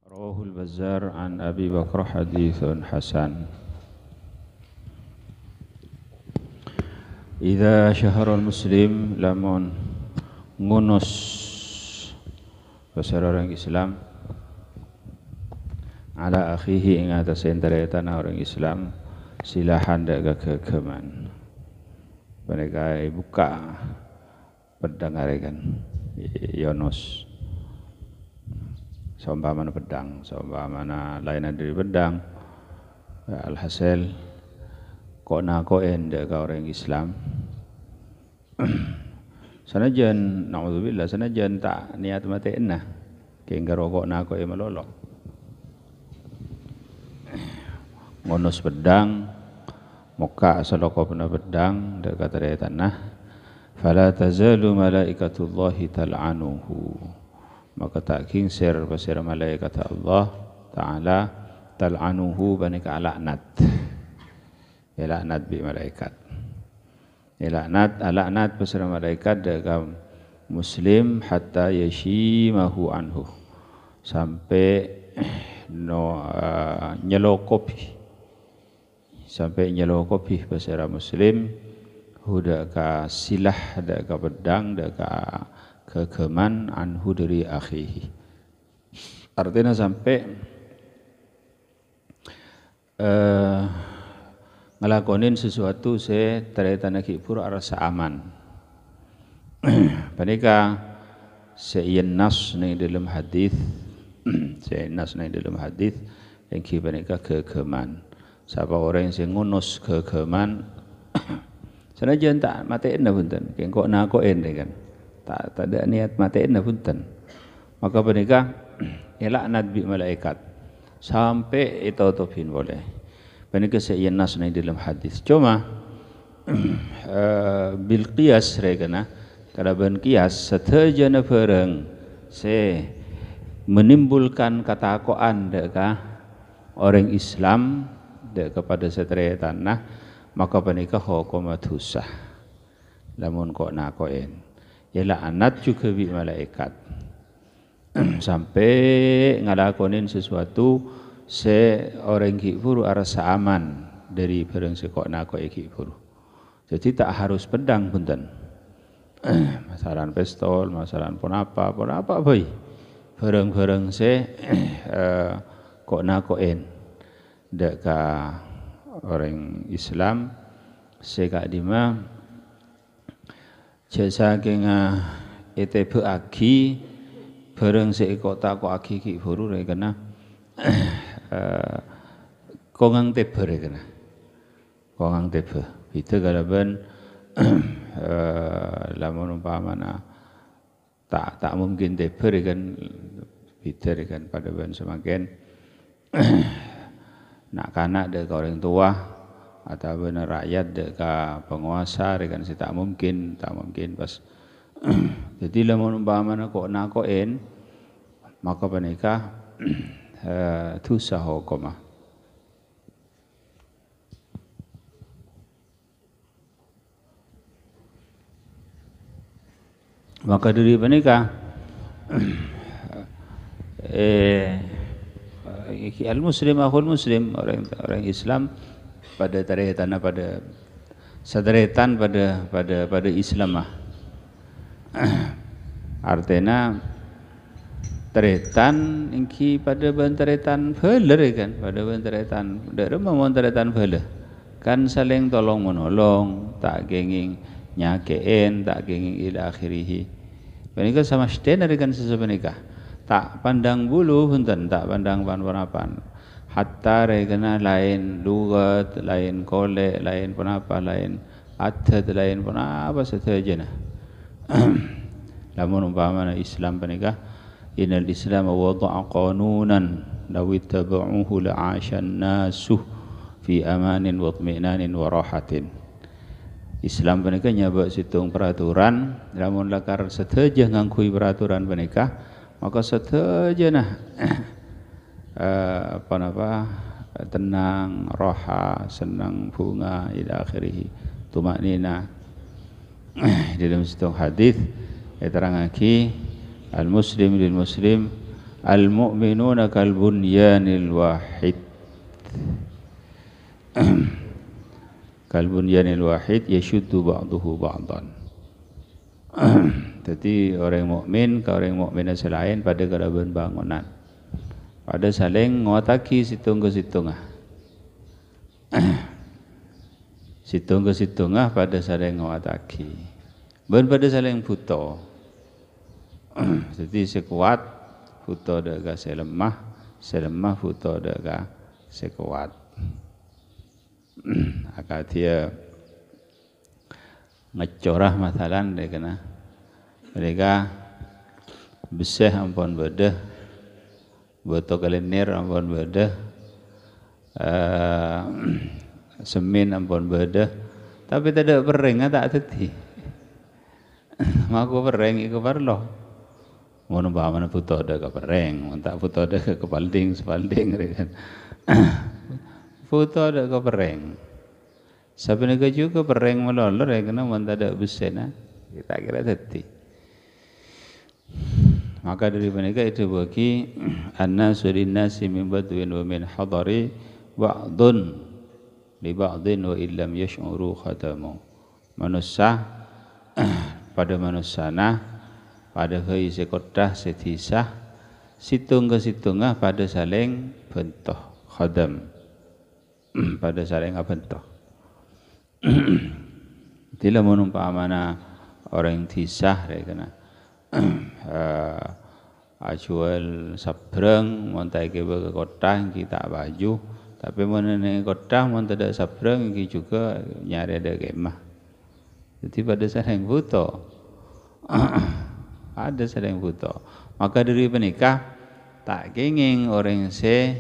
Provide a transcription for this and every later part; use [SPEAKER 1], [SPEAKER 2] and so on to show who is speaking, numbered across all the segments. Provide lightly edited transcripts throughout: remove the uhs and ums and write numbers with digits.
[SPEAKER 1] رواه البزار عن أبي بكر حديث حسن. إذا شهر المسلم lamun ngunus besar orang Islam ala akhihi ing atas enteretan orang Islam silahan daga kegeman mereka buka pedang arekan Yunus seumpamana pedang seumpamana lain dari pedang alhasil kok nakoen daga orang Islam sanajan naudzubillah sanajan tak niat matiin nah kengga rokok nakoe melolo ngonus pedang muka saloko pena pedang dekat dari tanah fala tazalu malaikatullahi tal'anuhu maka tak kingsir pasir malaikat Allah Ta'ala tal'anuhu banika laknat laknat bi malaikat laknat pasir malaikat dekat muslim hatta yashimahu anhu sampai nyelokopi sampai nyelokopi pasir muslim huda ka silah da ka pedang da ka kegeman anhu dari akhihi artinya sampai ngelakonin sesuatu se ternyata kipur rasa aman panika seien nas ning dalam hadis seien nas ning dalam hadis yang panika kegeman siapa orang yang ngunus kegeman sanajan tak matiin dah punten kengkok nakoen kan tak ada niat matiin dah punten maka panika laknat bi malaikat sampai itotopin boleh panika seien nas ning dalam hadis cuma bil qiyas regana kada ben qiyas satejana bareng se menimbulkan ketakwaan deka orang Islam dek kepada seterai tanah maka panika hukum dosa lamun kok nakoen ya laknat juga bi malaikat sampai ngalakonin sesuatu se orang kifur rasa aman dari barang sekok nakoe kifur jadi tak harus pedang punten masalan pistol masalan pun apa boy barang-barang se kok nakoen deka orang Islam seka dima jasa kenga etebe agi bareng seekok tako agi ki buru rekena kongang tebe rekena kongang tebe itu galaban lamun umpamana tak mungkin tebe rekan biter rekan pada ban semakin nak kanak dek orang tua atau benar rakyat dek penguasa rekan si tak mungkin pas jadi lamun umpamana kok nakoen maka panika dosa hukum maka dari panika al-muslim akhul muslim orang Islam pada taretan pada sederetan pada Islam artinya taretan ingki pada bantaretan beler kan pada bantaretan dari mau taretan beler kan saling tolong menolong tak genging nyakein tak genging ila akhirih menika sama stena kan sesebenika tak pandang bulu punten tak pandang pan-panapan hatta regana lain lugat lain kolek lain penapa lain adat lain penapa saja nah lamun umpamana Islam panika innal Islam wada'a qanunan law ittaba'uhu la'ashan nasu fi amanin wa itminanin wa rahatin Islam panika nyabak situng peraturan lamun lakar seteja ngangkui peraturan panika maka saja nah tenang roha senang bunga ila akhirih tumaknina dalam situng hadis terangake al muslim lil muslim al-mu'minuna kal bunyanil wahid. Kal bunyanil wahid yashuddu ba'duhu ba'dan. Jadi orang mukmin ke orang mukmin selain pada keraban bangunan, pada saling ngotaki situng ke situngah, situng ke situngah pada saling ngotaki, ben pada saling buto. Jadi sekuat buto daga selemah, selemah buto daga sekuat. Agar dia ngecorah masalan dia kena mereka beseh ampun bedah boto kalenir ampun bedah semin ampun bedah tapi tidak pering tak teti maku pering iku parlo mau nambah mana puto ada ke pering tak puto ada ke kepalding sepalding kan puto ada ke pering saben juga pering melolor ya kena manta ada busena kita kira teti. Maka dari mereka itu bagi annasu linnasi min badwin wa min hadari ba'dun li ba'din wa illam yash'uru khatamu. Manusia pada manusia pada kai sekodah setisah situng ke situngah pada saling bentoh khadam pada saling bentoh. Tidak menumpak mana orang tisah kena ajual sabrang montai ke kota kita baju tapi mengenai kota montai ada sabrang juga nyari ada kemah jadi pada saling butuh ada saling butuh maka dari penikah tak kenging orang se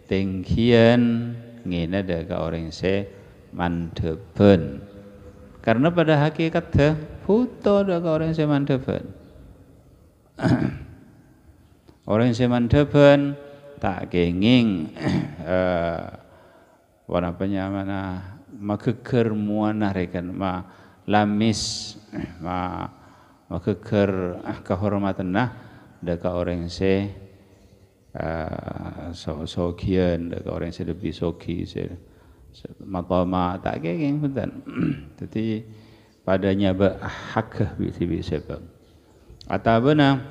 [SPEAKER 1] tengkian ngina daga orang se mandeben karena pada hakikatnya butuh daga orang se mandeben. Orang yang semandaban tak kenging warnanya mana mageger muanah rekan ma lamis ma mageger kehormatan nah deka orang se sokian deka orang se lebih soki se matama tak kenging betul. Jadi padanya hak bisa bang. Atau benar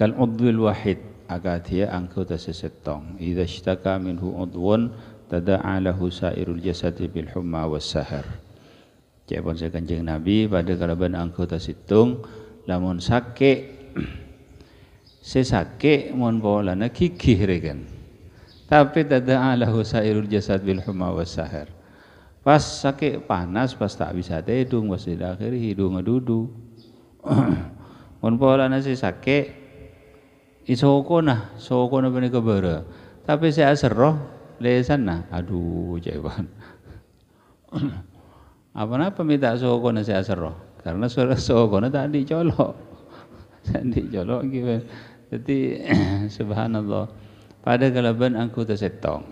[SPEAKER 1] kal udwil wahid agar dia anggota sesetong idza ishtaka minhu udwun tada'a lahu sairul jasad bil humma was sahar. Japon saya Kanjeng Nabi pada kalaban anggota situng lamun sakit sesake mon bolana gigih rekan tapi tada'a lahu sairul jasad bil humma was sahar. Pas sakit panas pas tak bisa tidung pas di akhir hidung ngedudu mun pola nasi sakit isokona bani kebara tapi saya seroh lesan nah aduh jawaban apa minta sokona saya seroh karena suara sokona tak dicolok gitu jadi subhanallah pada galaban anggota setong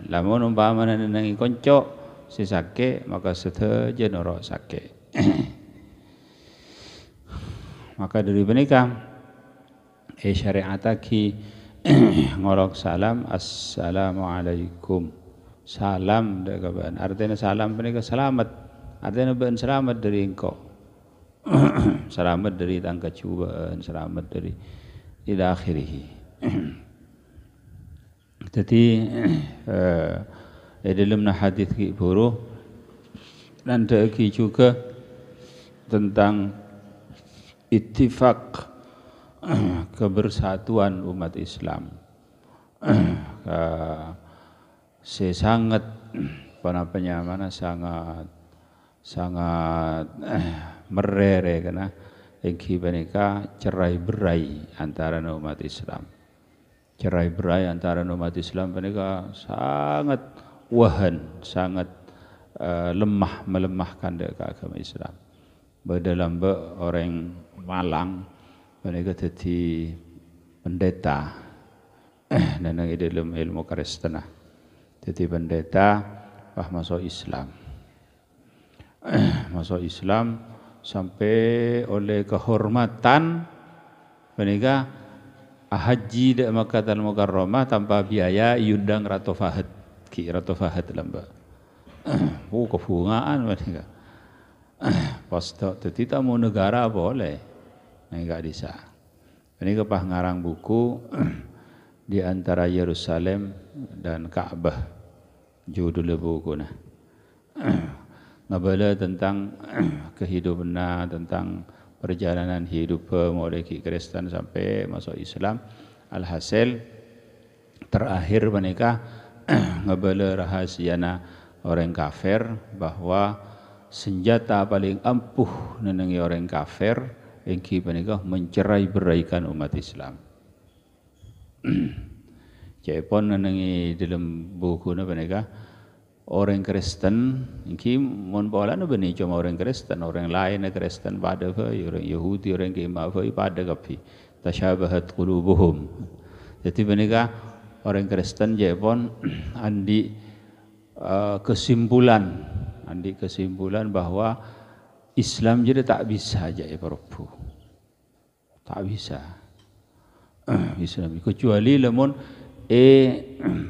[SPEAKER 1] lamun umpamana nenangi konco si sakit maka sedaja noro sakit. Maka dari menikah syariataki ngorok salam assalamualaikum salam dekaban artinya salam menikah selamat artinya ben selamat dari engkau selamat dari tangga cobaan selamat dari ila akhirih. Jadi dalam hadis buruh dan lagi juga tentang ittifaq kebersatuan umat Islam. Sangat mana sangat merere karena iki menika cerai berai antara umat Islam. Cerai berai antara umat Islam menika sangat wahan, sangat melemahkan agama Islam. Dalam orang Malang mereka jadi pendeta dan dalam ilmu Kristen jadi pendeta masuk Islam sampai oleh kehormatan menika haji dak Makkahul Mukarramah tanpa biaya yundang Ratu Fahad Ki Ratu Fahad lamba. Kebungaan menika. Pas tadi tamu negara boleh. Enggak bisa. Ini kepah ngarang buku di antara Yerusalem dan Ka'bah. Judul buku nah. Ngabala tentang kehidupan, tentang perjalanan hidup mulai Kristen sampai masuk Islam. Alhasil terakhir menikah ngabala rahasiana orang kafir bahwa senjata paling ampuh nenengi orang kafir engki menikah mencerai-beraikan umat Islam. Cepon nenengi dalam buku menikah orang Kristen, ini mon bola nu bani cuma orang Kristen, orang lain Kristen pada orang Yahudi, orang Kima pada kapi, tashabahat qulubuhum. Jadi mereka orang Kristen Jepun andi kesimpulan bahwa Islam jadi tak bisa aja Prabu, tak bisa. Islam kecuali lemon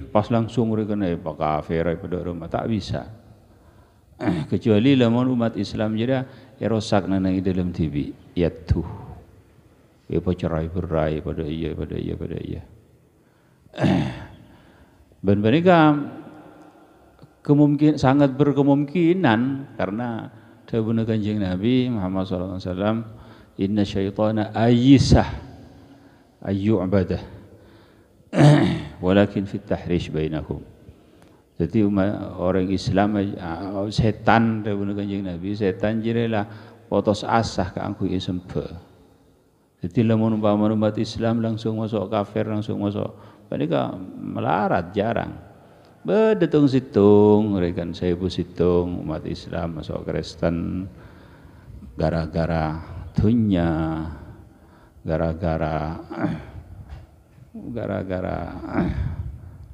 [SPEAKER 1] pas langsung mereka naik kafir pada rumah tak bisa. Kecuali lamun umat Islam jadi rosak nanai dalam TV yaitu cerai berai pada iya. Dan mereka sangat berkemungkinan karena tabuna kanjeng Nabi Muhammad SAW, inna syaitana ayisah ayyu'badah walakin fit tahrish bainahum. Jadi orang Islam setan tabuna kanjeng Nabi, setan jirelah potos asah ka angku isempe. Jadi lamun umat Islam langsung masuk kafir, langsung masuk mereka melarat jarang. Bedetung situng, rekan saya situng umat Islam masuk Kristen gara-gara dunya, gara-gara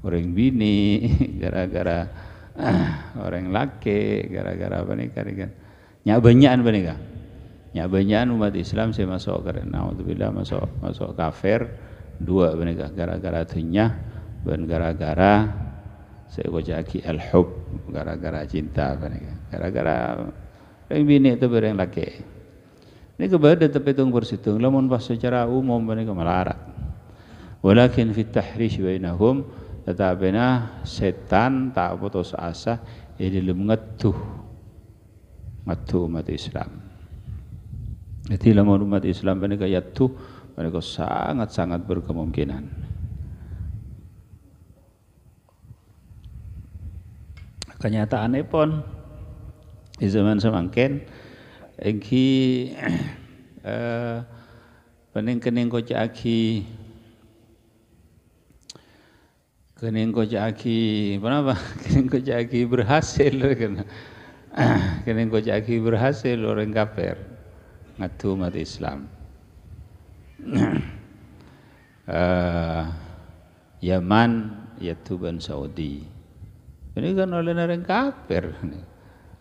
[SPEAKER 1] orang bini, gara-gara orang laki, gara-gara apa nih kan? Nyabanyan apa nih kan? Nyabanyan umat Islam saya masuk karena naudzubillah masuk kafir dua apa nih kan? Gara-gara dunya dan gara-gara saya wajaki al-hub, gara-gara cinta apa nih kan? Gara-gara orang bini itu orang laki. Ini kebetulan tapi tung bersitung, lamun pas secara umum apa nih kan melarat. Walakin fit tahrish bainahum, tetapena setan tak putus asa dalam ngatuh umat Islam. Jadi lamun umat Islam mereka yatuh mereka sangat berkemungkinan. Kenyataannya pun di zaman semangkin engki pening-kening kocaki kening kocaki apa? Kening kocaki berhasil kan? Kening kocaki berhasil orang kafir ngatu umat Islam. Yaman yatuban Saudi. Ini kan oleh orang kafir.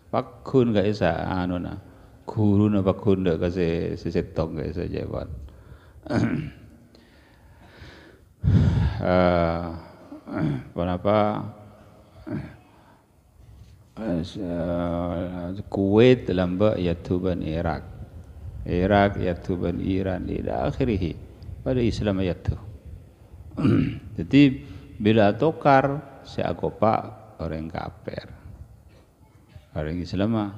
[SPEAKER 1] Pakun gak isa anu na guru na pakun dak kasi sesetong gak isa jawab. Kenapa Kuwait lamba yatuban Irak yatuban Iran ila akhirih pada Islam yatuh. Jadi bila tokar seagopa orang kafir orang Islam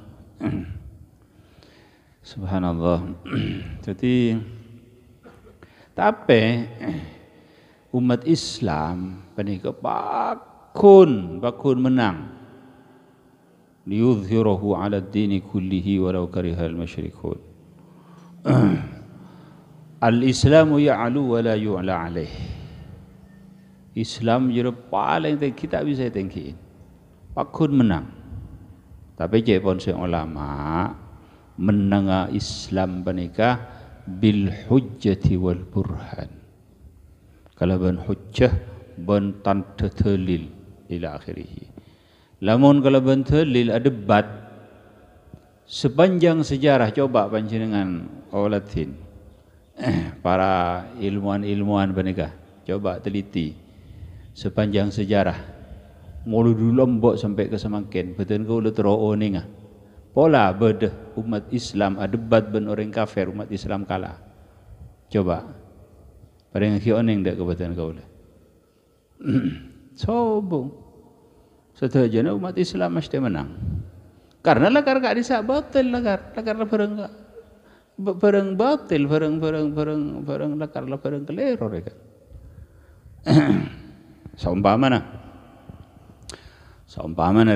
[SPEAKER 1] subhanallah. Jadi tapi umat Islam panika bakun menang liyudhhirahu 'ala ad-dini kullihi walau karihal musyrikun. Al-Islamu ya'lu wa la yu'la 'alaih. Islam jadi paling kita bisa tinggiin. Bakun menang. Tapi jepon se ulama menanga Islam panika bil hujjati wal burhan. Kalau ban hujjah ban tanda dalil ila akhirih. Lamun kalau ban dalil ada debat Sepanjang sejarah coba panjenengan olatin para ilmuwan-ilmuwan benika coba teliti sepanjang sejarah mulu dulu Lombok sampai ke Semakin betul kau lu teroo ninga pola beda umat Islam debat ben orang kafir umat Islam kalah coba pada yang kioning dak kebetulan kau le sobong setajana umat Islam mesti menang karena lakar gak bisa batil lakar bareng batil bareng lakar kelero kan saumpamana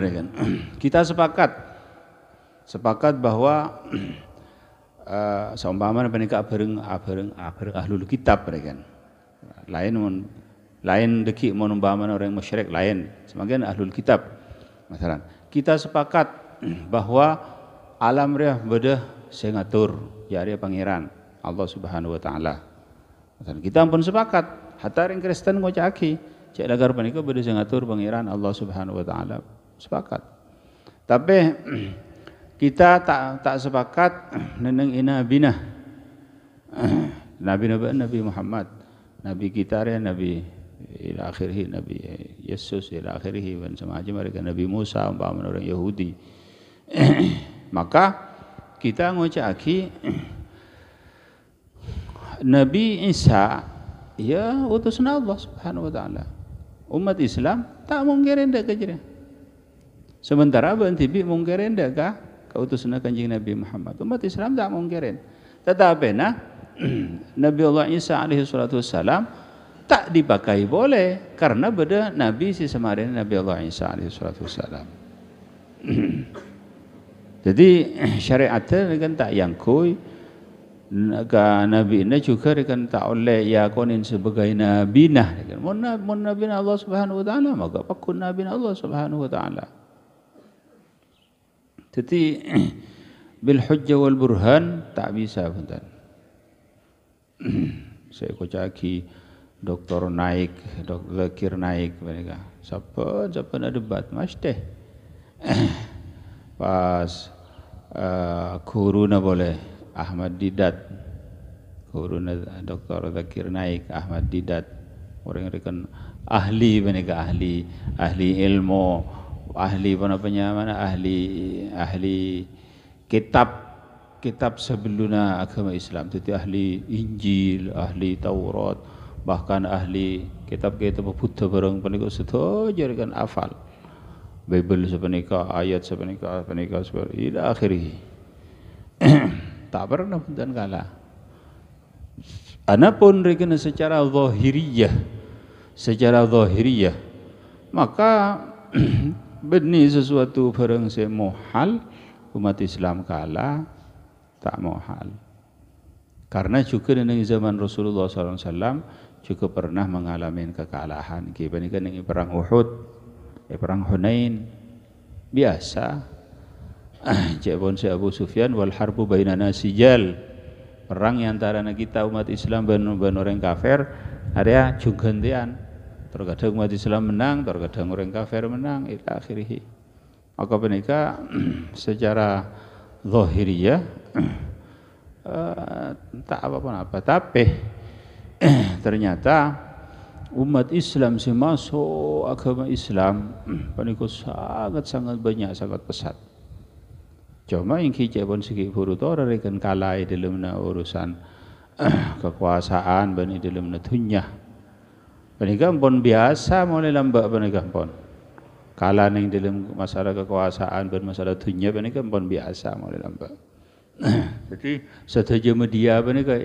[SPEAKER 1] kan kita sepakat bahwa saumpamana penika bareng ahlul kitab kan lain deki mun umpamana orang musyrik lain semakin ahlul kitab masalah kita sepakat bahwa alam riyah bedah saya ngatur jari pangeran Allah Subhanahu wa taala. Kita pun sepakat hatta ring Kristen ngocaki cek lagar panika bedah saya ngatur pangeran Allah Subhanahu wa taala. Sepakat. Tapi kita tak sepakat neneng inabina. Nabi Muhammad, nabi kita ya nabi ila akhirih nabi Yesus ila akhirih dan semacam mereka nabi Musa umpama orang Yahudi. Maka kita ngocaki Nabi Isa ya utusan Allah Subhanahu wa taala. Umat Islam tak mungkirin dak kejadian. Sementara bantibi mungkirin dak ka utusan Kanjeng Nabi Muhammad. Umat Islam tak mungkirin. Tetapi Nabi Allah Isa alaihi salatu wassalam tak dipakai boleh karena beda nabi si semarin Nabi Allah Isa alaihi salatu wassalam. Jadi syariatnya kan tak yangkui nabi ini juga kan tak oleh yakonin sebagai nabi nah kan mun nabi Allah Subhanahu wa taala maka pakun nabi Allah Subhanahu wa taala. Jadi bil hujjah wal burhan tak bisa punten. Saya kocaki Dr. Naik, Dr. Zakir Naik mereka. Siapa nak debat mesti. Pas guruna boleh Ahmad Didat, guruna Dr. Zakir Naik Ahmad Didat, orang kan ahli mereka ahli ilmu, ahli ahli kitab sebelumnya agama Islam, jadi ahli Injil, ahli Taurat, bahkan ahli kitab-kitab Buddha barang panika sedoyo kan hafal. Bible sepenika, ayat sepenika seperti ila akhirih. Tak pernah punten kalah. Anapun regana secara zahiriyah, maka benih sesuatu barang semuhal umat Islam kalah tak muhal. Karena juga di zaman Rasulullah SAW juga pernah mengalami kekalahan. Dibandingkan dengan perang Uhud, perang Hunain, biasa. Jabon si Abu Sufyan wal harbu bainana sijal. Perang yang antara kita umat Islam dan orang kafir ada junggantian. Terkadang umat Islam menang, terkadang orang kafir menang, ila akhirih. Maka mereka secara zahiriyah tak apa-apa, tapi ternyata umat Islam si masuk agama Islam paniku sangat banyak, sangat pesat. Cuma yang kicapun segi burutora rekan kalai dalam urusan kekuasaan bani dalam dunya. Panika pun biasa mulai lambat panika pun. Kalah ning dalam masalah kekuasaan dan masalah dunia panika pun biasa mulai lambat. Jadi saja media panika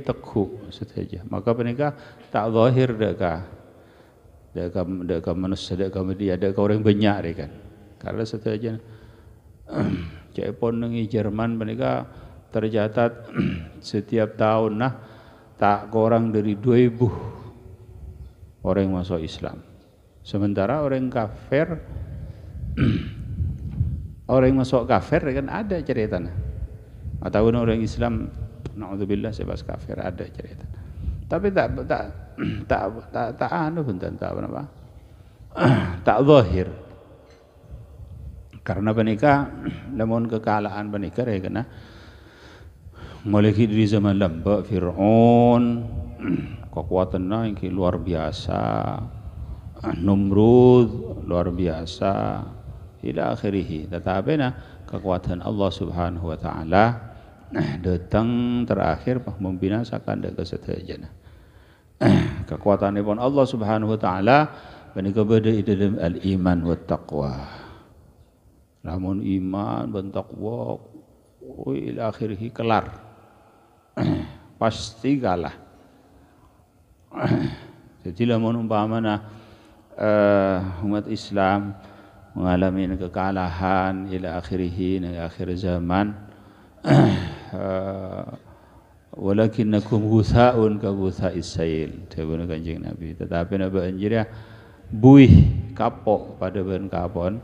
[SPEAKER 1] teguh saja. Maka panika tak zahir dak manusia dak media dak orang banyak rekan. Kalau saja cepon nengi Jerman panika tercatat setiap tahun tak kurang dari 2.000 orang masuk Islam. Sementara orang kafir orang masuk kafir kan ada ceritanya. Atau orang Islam naudzubillah sebab kafir ada cerita. Tapi tak anu pun tak apa. Tak zahir. Karena penika lamun kekalaan penika ya kena mulai dari zaman lamba Fir'aun kekuatannya yang luar biasa, Numrud luar biasa ila akhirih. Tetapi kekuatan Allah Subhanahu wa taala datang terakhir membinasakan dek kesedajana. Kekuatan pun Allah Subhanahu wa taala menika beda dalam al-iman wa taqwa. Namun iman dan taqwa ila akhirih kelar. Pasti kalah. Jadi lamun umpamana umat Islam mengalami kekalahan ila akhirih ila akhir zaman walakinnakum ghusaun ka ghusais sail dawuh Kanjeng Nabi. Tetapi napa anjir buih kapok pada ben kapon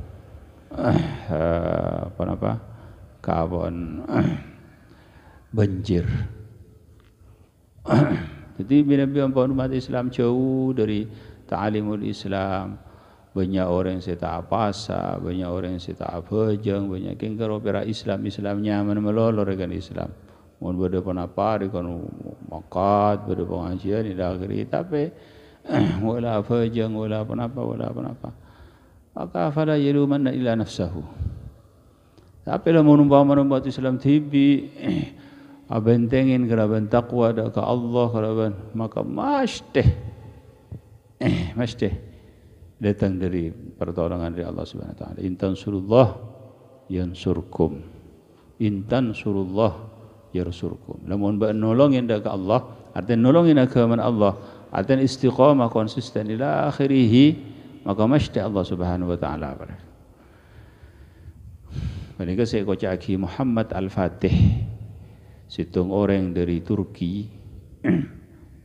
[SPEAKER 1] kapon banjir. Jadi bila umat Islam jauh dari ta'alimul Islam, banyak orang yang tak puasa, banyak orang yang tak bejeng, banyak yang keropera Islam nyaman melolor dengan Islam. Mohon beda penapa, dengan makat, beda pengajian, ila akhiri, tapi wala bejeng, wala penapa. Maka fala yalumanna illa nafsahu. Tapi lah umat Islam tibi abentengin keraban taqwa ke Allah keraban maka mesti datang dari pertolongan dari Allah Subhanahu wa taala. Intan surullah yansurkum. Intan surullah yarsurkum. Lamun ba nolongin ke Allah, artinya nolongin agama Allah, artinya istiqamah konsisten ila akhirih, maka mesti Allah Subhanahu wa taala. Mereka saya kocaki Muhammad Al-Fatih, situng orang dari Turki,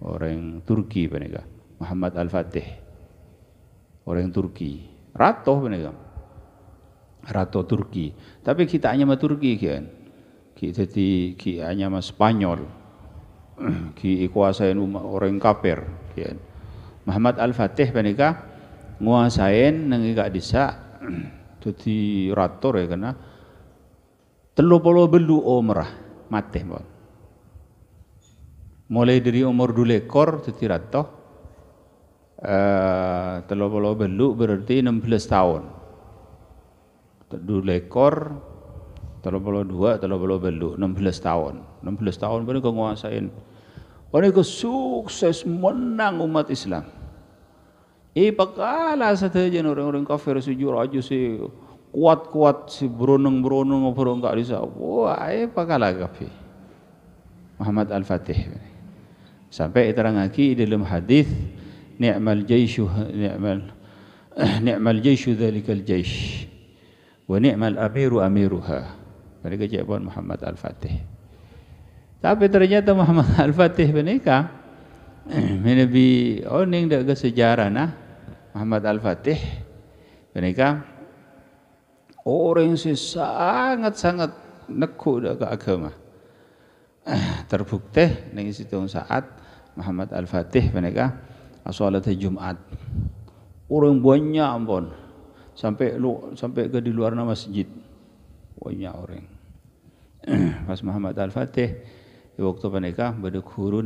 [SPEAKER 1] orang Turki mereka. Muhammad Al-Fatih, orang Turki, Rato mereka, Rato Turki. Tapi kita hanya sama Turki kan, kita hanya sama Spanyol, kita kuasain orang kafir kan. Muhammad Al-Fatih mereka nguasain nengika desa, jadi Rato ya karena 30 belu umrah mati mon. Mulai dari umur 2 ekor jadi Rato 30 belu berarti 16 tahun. 2 ekor 32 belu 16 tahun. 16 tahun baru nguasain. Mereka sukses menang umat Islam. Pakala saja orang-orang kafir sujur aja sih kuat-kuat si beronong apa enggak bisa. Wah, pakala kafir. Muhammad Al-Fatih. Sampai terang lagi dalam hadis ni'mal jaishu dzalikal jaish wa ni'mal amiruha. Mereka jawab Muhammad Al-Fatih. Tapi ternyata Muhammad Al-Fatih menikah Nabi oning dak ke sejarah Muhammad Al-Fatih menikah orang yang sangat nekuk dak ke agama. Terbukti ning situng saat Muhammad Al-Fatih menikah salat Jumat. Orang banyak ampun. Sampai ke di luar masjid. Banyak orang. Pas Muhammad Al-Fatih waktu menikah pada guru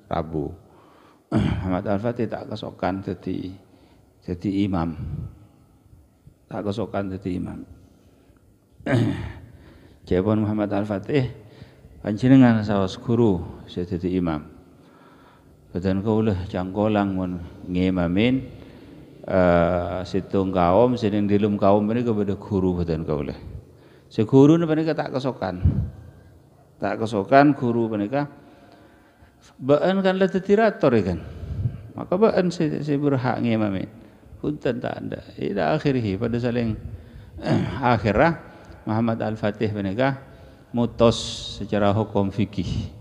[SPEAKER 1] Rabu. Muhammad Al-Fatih tak kesokan jadi imam. Tak kesokan jadi imam. Jawaban Muhammad Al-Fatih panjenengan sawas guru jadi imam. Badan kaulah cangkolang mun ngimamin situng kaum sedang dilum kaum mereka pada guru badan kaulah. Seguru mereka tak kesokan. Tak kesokan guru mereka baan kan lah tirator kan. Maka baan saya berhak ngimamin. Punten tak ada. Ila akhirih pada saling akhirah Muhammad Al-Fatih mereka mutos secara hukum fikih.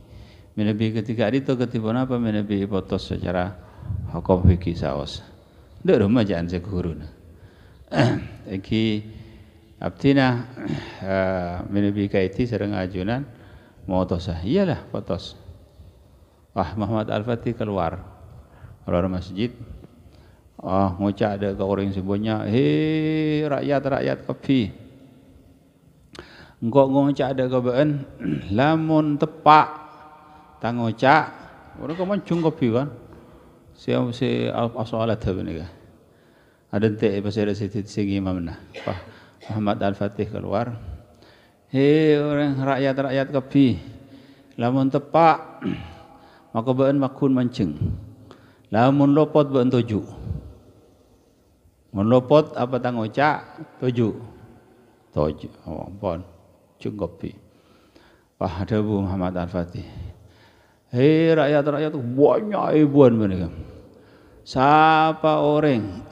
[SPEAKER 1] Menabi ketika itu ketiban apa menabi putus secara hukum fikih saos. Ndak rumah jangan seguru. Iki abtina menabi kaiti serang ajunan mutos. Iyalah putus. Wah Muhammad Al-Fatih keluar masjid. Ngucap ada ke orang sebanyak, hei rakyat kafi, engko ngocak ada kebeen lamun tepak tangocak ora kok mancung kopi kan si asalat benika ada ente pasal sing imam nah Pak Muhammad Al-Fatih keluar hei orang rakyat kopi lamun tepak maka been makun mancing lamun lopot been tuju mun lopot apa tangocak tuju oh pon kopi Pak ada Bu Muhammad Al-Fatih hei rakyat banyak ribuan mereka siapa orang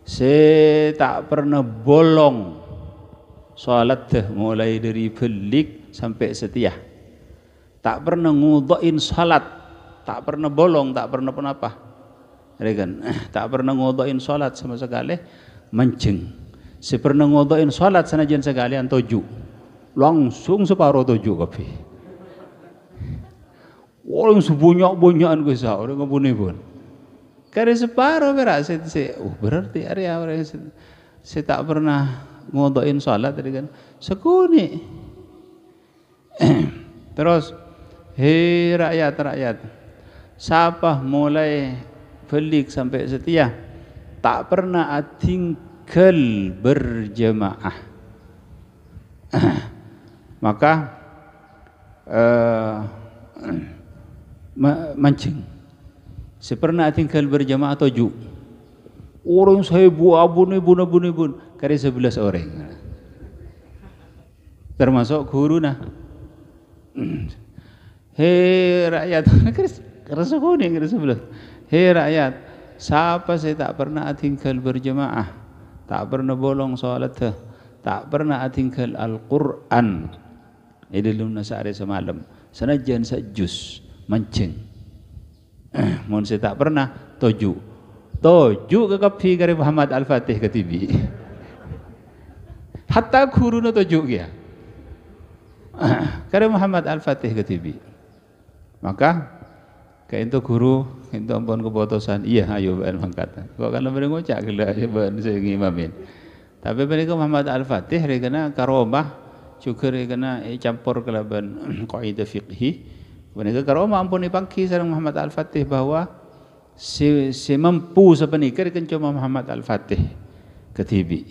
[SPEAKER 1] saya tak pernah bolong salat mulai dari belik sampai setia tak pernah ngudain salat tak pernah bolong tak pernah pun apa rekan tak pernah ngudain salat sama sekali mancing saya pernah ngudain salat sanajan sekalian tujuh langsung separuh tujuh kopi orang sebanyak-banyakan ke sah orang ngabuni pun karena separuh berasa berarti area orang saya tak pernah ngodoin salat tadi kan sekuni terus hei rakyat siapa mulai belik sampai setia tak pernah tinggal berjemaah maka mancing saya pernah tinggal berjamaah tujuh orang saya abun kari 11 orang termasuk guru nah hei rakyat kerasa kuning kari 11 hei rakyat siapa saya tak pernah tinggal berjamaah tak pernah bolong salat tak pernah tinggal Al-Quran ini lumna sehari semalam sanajan sejus mancing mohon saya tak pernah tuju ke kapi kari Muhammad Al-Fatih ke TV hatta guru na tuju dia kari Muhammad Al-Fatih ke TV maka kayak itu guru itu ampun keputusan iya ayo ben mangkat kok kalau mereka ngocak gila ben saya ngimamin tapi mereka Muhammad Al-Fatih kena karomah juga kena campur kelaban kaidah fiqhi mereka karomah ampun dipangki sareng Muhammad Al-Fatih bahwa si mampu sepenikir kan cuma Muhammad Al-Fatih ke TV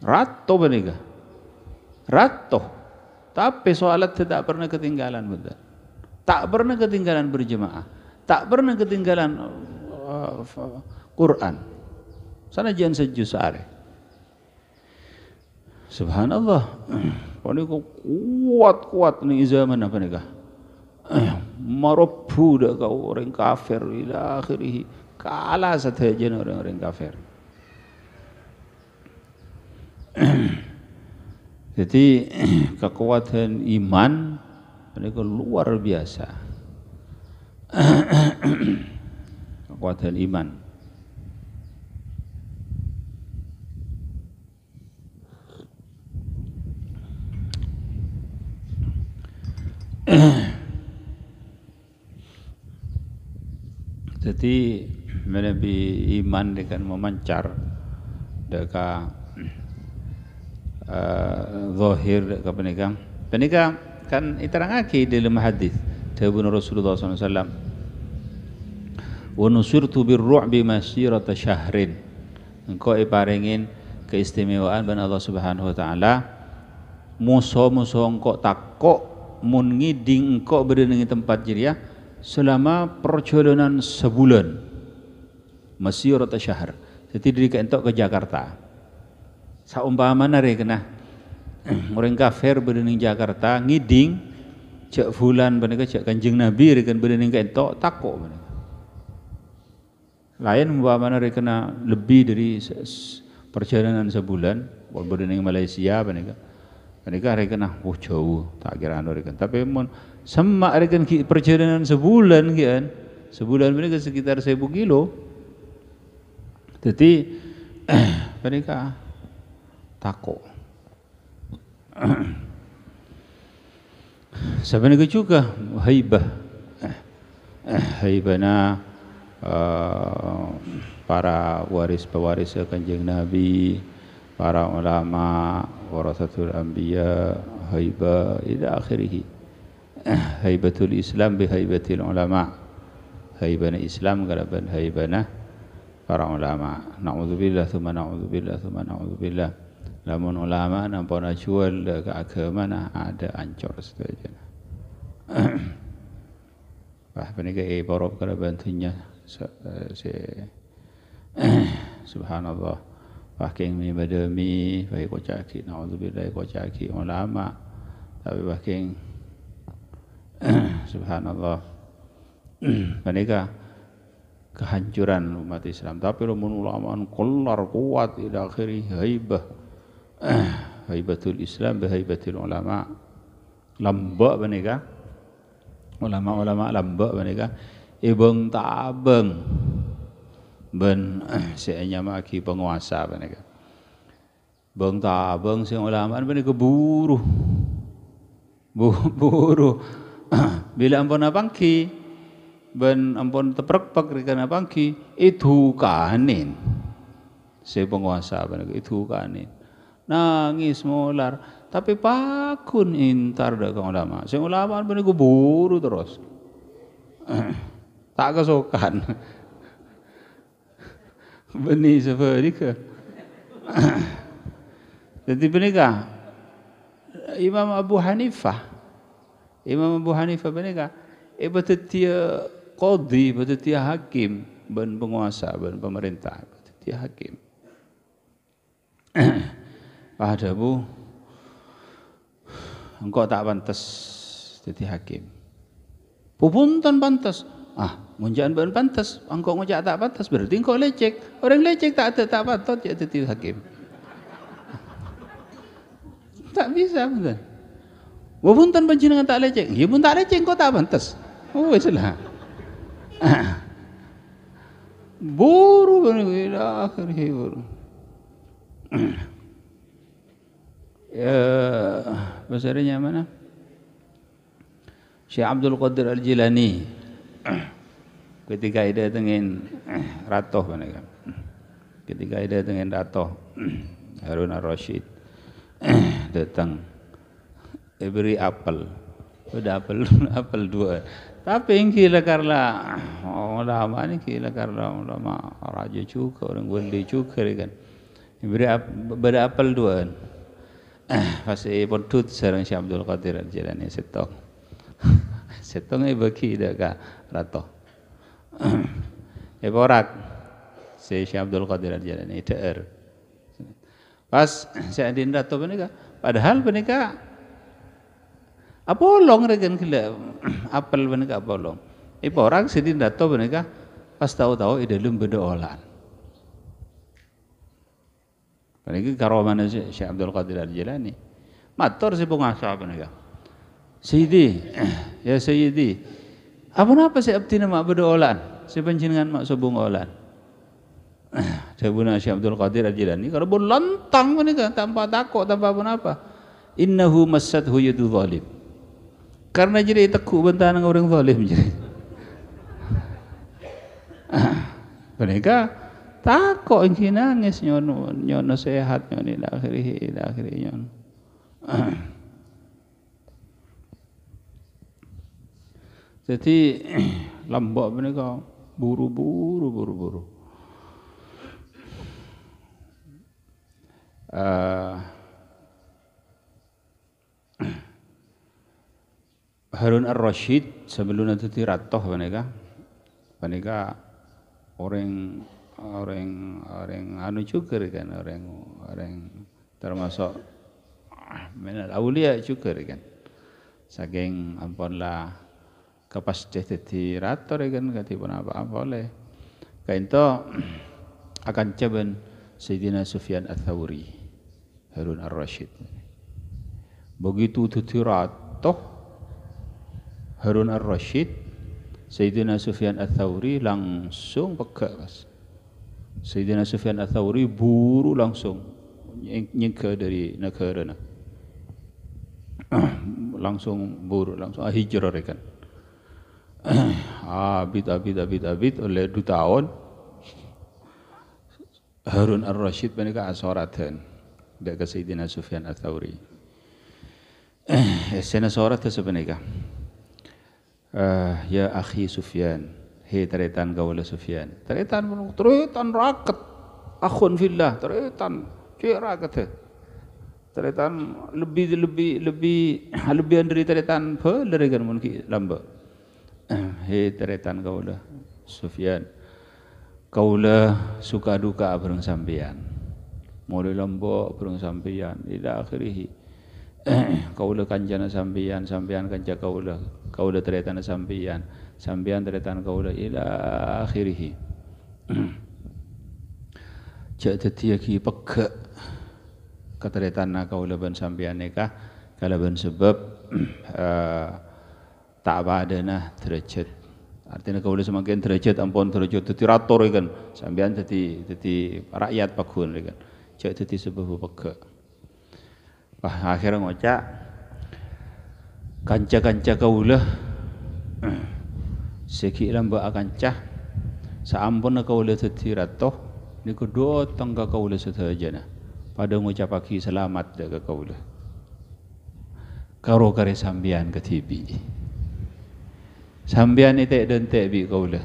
[SPEAKER 1] rato mereka rato tapi soalat tidak pernah ketinggalan betul tak pernah ketinggalan berjemaah tak pernah ketinggalan Quran sana jangan sejus sehari subhanallah ini kuat nih zaman apa nih kah marobu dah kau orang kafir ila akhirih kalah saja orang kafir jadi kekuatan iman ini luar biasa kekuatan iman jadi menabi iman dengan memancar dekat zahir dekat penikah kan iterangake dalam hadis dari Rasulullah SAW wa nusirtu birru'bi masirata syahrin engkau iparingin keistimewaan ban Allah Subhanahu wa taala musuh-musuh engkau takok mun ngiding engkau berada di tempat jiriah selama perjalanan sebulan masirata syahr jadi dari entok ke Jakarta saumpamana kena orang kafir berada di Jakarta ngiding cek fulan benika cek Kanjeng Nabi rekan berada di entok takok benika lain umpamana kena lebih dari perjalanan sebulan berada di Malaysia benika rekan jauh tak kira rekan tapi mun semak rekan perjalanan sebulan kan sebulan mereka sekitar 1000 kilo jadi mereka takut sebenarnya juga haibana para pewaris Kanjeng Nabi para ulama, warasatul anbiya, haibah ila akhirih. Haibatul Islam bi haibatil ulama. Haibana Islam galaban haibana para ulama. Na'udzubillah thumma na'udzubillah thumma na'udzubillah. Lamun ulama nampana jual ke agama ada ancur saja. Wah, penika borok kada bantunya subhanallah. Bahking mi badami baik kocaki naudzubillah kocaki ulama tapi bahking subhanallah penika kehancuran umat Islam tapi lamun ulama kullar kuat ila akhiri haibatul Islam bi haibatil ulama lambak penika ulama-ulama lambak penika ibeng tabeng ben seanya maki penguasa penika beng tabeng sing ulama penika buru bila ampun pangki ben ampun teprek-prek rikana pangki itu kanin si penguasa penika itu kanin nangis molar tapi pakun intar dak ulama sing ulama penika buru terus tak kesokan beni seperti jadi penika Imam Abu Hanifah penika betetia qadhi betetia hakim ben penguasa ben pemerintah betetia hakim pada bu engkau tak pantas jadi hakim pupunten pantas munjaan ben pantas engkau ngojak tak pantas berarti engkau lecek orang lecek tak patut jadi hakim tak bisa betul pupunten panjenengan tak lecek ya pun tak lecek engkau tak pantas wis lah buru ila akhirih buru ya bahasanya mana Syekh Abdul Qadir Al-Jilani ketika dia dengan ratoh mereka ketika dia dengan ratoh Harun Ar-Rasyid datang beri apel udah apel dua tapi yang kira karena ulama ini kira karena ulama raja juga orang wali juga kan beri apel dua pasti pedut sareng Syekh Abdul Qadir Al-Jilani setong bagi dak ratoh borak si Syekh Abdul Qadir Al-Jilani daer pas Syekh Adin ratoh menika padahal menika apolong regen gila apel menika apolong borak sidin ratoh menika pas tahu-tahu dalam bedolan menika karoman Syekh Abdul Qadir Al-Jilani matur si penguasa menika Sayyidi, ya Sayyidi, apa si abdi nama bedolan, si panjenengan mak sobong olan. Sabuna Syekh Abdul Qadir Al-Jilani kalau pun lantang menika tanpa takut tanpa apa. Innahu massathu yadu zalim. Karena jadi teku bentangan orang zalim jadi. Menika takut engki nangis nyono sehat nyono ila akhirih nyono. Jadi lambak mereka buru-buru. Harun Ar-Rasyid sebelum itu diratoh mereka orang anu juga kan orang termasuk minal aulia juga kan saking ampunlah kapas jadi rator kan katipun apa-apa oleh kainto akan caban Sayyidina Sufyan Ats-Tsauri Harun Ar-Rasyid begitu ditirato Harun Ar-Rasyid Sayyidina Sufyan Ats-Tsauri langsung pegak Mas Sayyidina Sufyan Ats-Tsauri buru langsung nyingkir dari negara langsung hijrah kan abid oleh 2 tahun Harun Ar-Rasyid menika asoratan dak ke Sayyidina Sufyan Ats-Tsauri. Sena sorat sebenarnya. Ya akhi Sufyan, hei teretan kaula Sufyan. Teretan raket. Akhun fillah, teretan cek raket. Teretan lebihan dari teretan dari kan mungkin lamba. Hei teretan kaula Sufyan. Kaula suka duka bareng sampeyan. Mulai lombok bareng sampeyan ila akhirih. Kaula kanjana sampeyan kanca kaula teretan sampeyan teretan kaula ila akhirih. Cak dadi iki pegek kateretan kaula ban sampeyan nikah kala ban sebab tak badana derajat. Artinya kaula semakin derajat ampun derajat dadi rator kan sampeyan dadi rakyat pagun kan. Cak dadi sebab pegek. Akhirnya ngocak kanca-kanca kaulah seki lamba kanca saampun kaulah dadi ratoh niku dotong ka kaulah sedayana pada ngucapake selamat ka kaulah karo kare sampeyan ketibi sampeyan itek dentek bi kaulah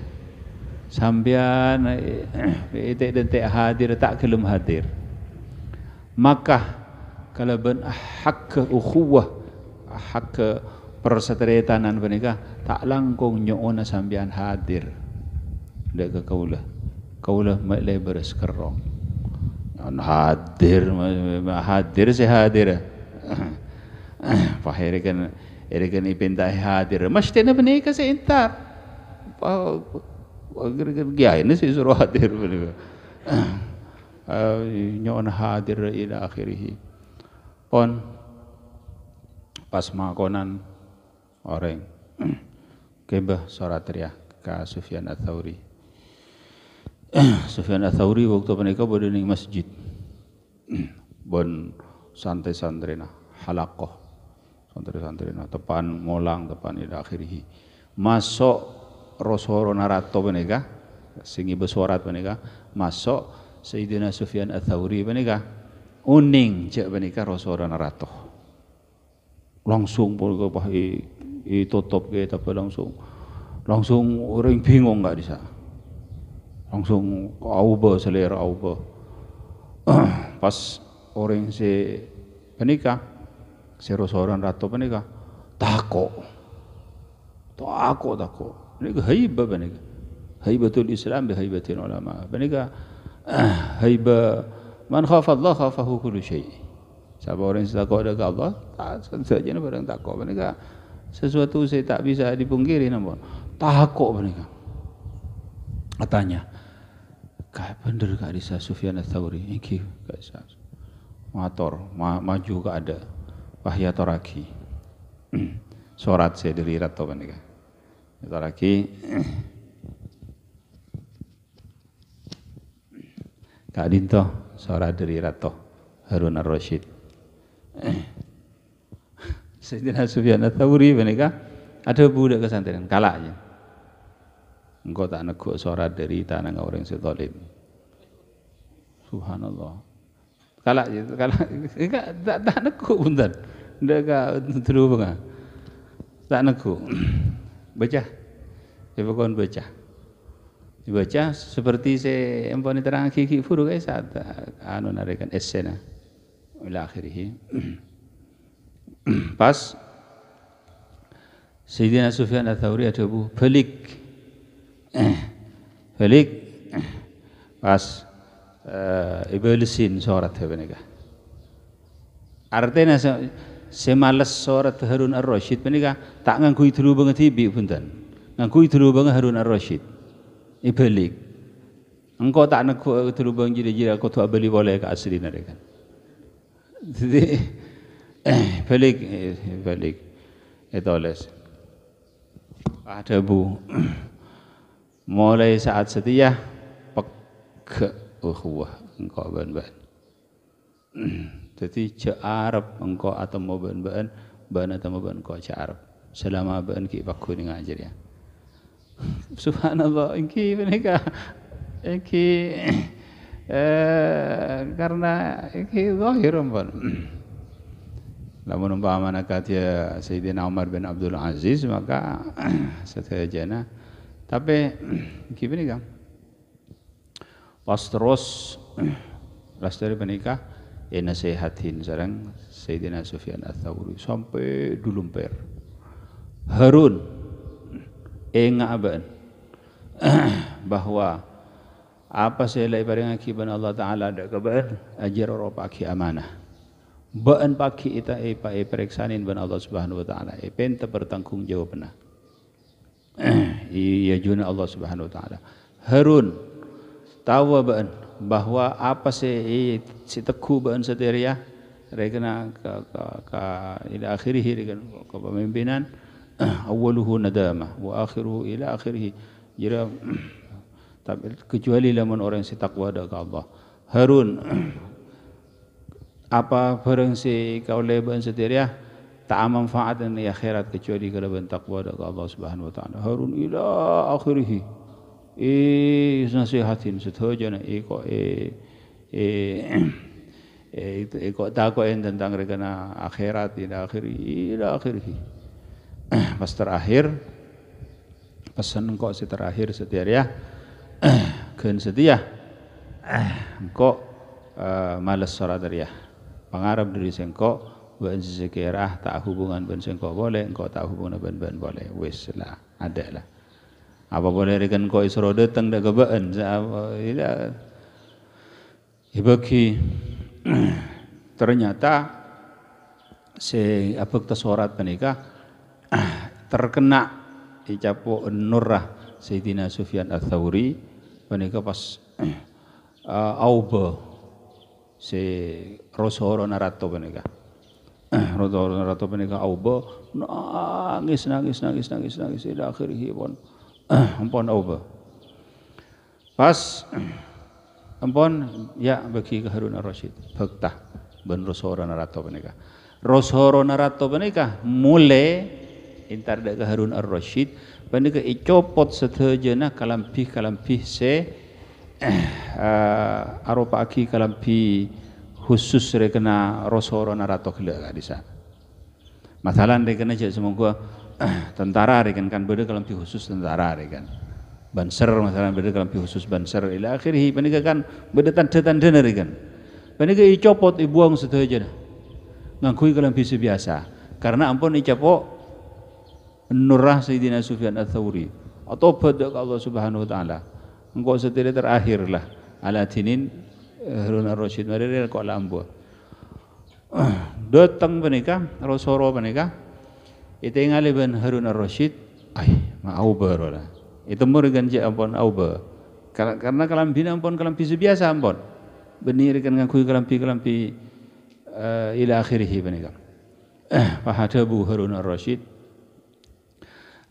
[SPEAKER 1] sampeyan itek dentek hadir tak gelem hadir maka kalau ben hak ukhuwah hak persateretanan menika tak langkung nyoona sampean hadir dak ke kaulah mulai beres kerong hadir sehadir pahire kan ipinta hadir mesti menika seintar ini sih suruh hadir menika nyoona hadir ila akhirih pon pas makonan orang kebah soratria ka Sufyan Ats-Tsauri. Sufyan Ats-Tsauri waktu menika bodo ning masjid. Bon santai-santrena halaqah. Santri-santrena tepan molang tepan ila akhirih. Masuk Rasul narato menika sing besorat menika masuk Sayyidina Sufyan Ats-Tsauri menika uning cek menika Rasul narato langsung pun apa tutup ke tapi langsung orang bingung nggak bisa langsung auba selera auba pas orang si menika si Rasul narato menika takut menika haibah menika haibatul Islam bi haibatil ulama menika haibah man khafa Allah khafahu kullu syai. Siapa orang yang takut dengan Allah, tak saja barang takut. Mereka sesuatu saya tak bisa dipungkiri nampun. Takut mereka. Katanya, kah bener kak Risa Sufyan Ats-Tsauri iki kak Risa. Motor maju ke ada. Wahya toraki. Sorat saya dari rato mereka. Toraki. Kak Dinto suara dari Rato Harun Ar-Rasyid. Sayyidina Sufyan Ats-Tsauri menika ada budak kesantren kalah aja. Engkau tak neguk suara dari tanah orang sedolim. Subhanallah. Kalah tak neguk punten. Ndak ka terus bang. Tak neguk. Baca. Coba kon baca. Dibaca seperti saya emponi terang kiki furu guys saat anu narikan esena ila akhirih pas Sayyidina Sufyan Ats-Tsauri ada balik pas ibalisin surat menika artinya semalas surat Harun Ar-Rasyid menika tak nganggo dulu banget tibi punten nganggo dulu banget Harun Ar-Rasyid ibalik engkau tak nak dulu bang jadi aku tu beli boleh ke asli mereka jadi balik itu les ada bu mulai saat setia pek ukhuwah engkau ban jadi Arab engkau atau mau ban atau mau engkau Arab selama ban ki pakku ni ngajar ya. Subhanallah, ini mereka, ini Karena iki zahir ampun. Lamun umpamana kata Sayyidina Umar bin Abdul Aziz maka setajana. Tapi gini kan. Pas terus lastari menikah nasihatin sareng Sayyidina Sufyan Ats-Tsauri sampai dulumper. Harun ingat bahwa apa saya lai paring akiban Allah Ta'ala ada keban ajar orang paki amanah baan paki ita periksanin ban Allah Subhanahu Wa Ta'ala penta bertanggung jawab na iya juna Allah Subhanahu Wa Ta'ala Harun tahu baan bahwa apa si teku baan seteria rekena ka ila akhirih rekan kepemimpinan awaluhu nadamah wa akhiruhu ila akhirih jira tapi kecuali lamun orang si takwa dak Allah. Harun apa barang si kau leban setirah tak manfaat dan akhirat kecuali kalau takwa dak Allah Subhanahu Wa Taala. Harun ila akhirih nasihatin setajana kok takwain tentang rekana akhirat ila akhirih. Pas terakhir pesan kok si terakhir setirah keun setia engkau malas sholat dia pangarap diri sengko ben sesekirah tak hubungan ben sengko boleh engkau tak hubungan ben boleh wis lah ada lah apa boleh rekan kau isro datang dah kebaan tidak ibaki ternyata si abek tesorat menikah terkena icapo nurrah Sayyidina Sufyan Ats-Tsauri menika pas auba si Rosoro Narato menika Rosoro Narato menika auba nangis ila akhirih ampun auba pas ampun ya bagi ke Harun Ar-Rasyid bakta ben Rosoro Narato menika Rosoro Narato menika mulai intar ke Harun Ar-Rasyid panika icopot setajana kalampi se aropa aki kalampi khusus rekena Rosoro Narato kela di sana. Masalah rekena je semoga tentara reken kan beda kalampi khusus tentara reken. Banser masalah beda kalampi khusus banser ila akhirih panika kan beda tanda-tanda reken. Panika icopot ibuang setajana. Ngakui kalampi biasa karena ampun icopot nurrah Sayyidina Sufyan Ats-Tsauri atau pada Allah Subhanahu Wa Taala engkau setelah terakhir lah ala tinin Harun Ar-Rasyid mari kau lambu datang menikah Rosoro menikah itu ngaliban Harun Ar-Rasyid mau berolah itu murigan je ampun auba karena kalampi ampun kalampi biasa ampun benir kan ngakui kalampi ila akhirih menikah fahadabu Harun Ar-Rasyid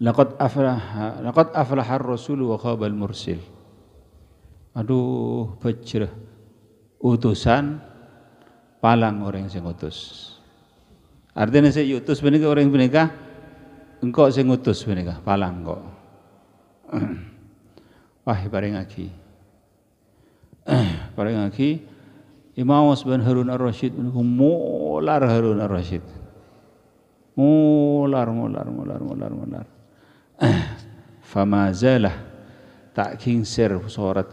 [SPEAKER 1] Laqad aflaha ar-rasul wa khaba al-mursil. Aduh, bejreh utusan palang orang sing utus. Artinya saya utus menika orang menika engkau sing utus menika palang kok. Wah, bareng aki. Bareng aki Imam Osman Harun Ar-Rasyid menika molar Harun Ar-Rasyid. Molar. Fama zalah tak kingsir surat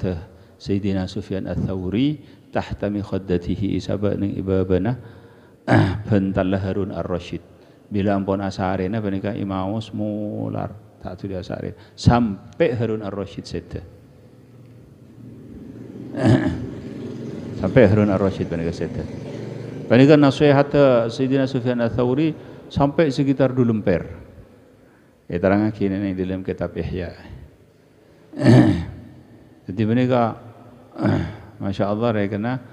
[SPEAKER 1] Sayyidina Sufyan Ats-Tsauri tahta mikhaddatihi isabana ibabana bantallah Harun Ar-Rasyid bila ampun asarena menika imamus mular tak tu dia asare sampai Harun Ar-Rasyid sedha sampai Harun Ar-Rasyid menika sedha menika nasihat Sayyidina Sufyan Ats-Tsauri sampai sekitar dulemper terang kini di dalam kitab Ihya. Jadi mereka, masya Allah, rekena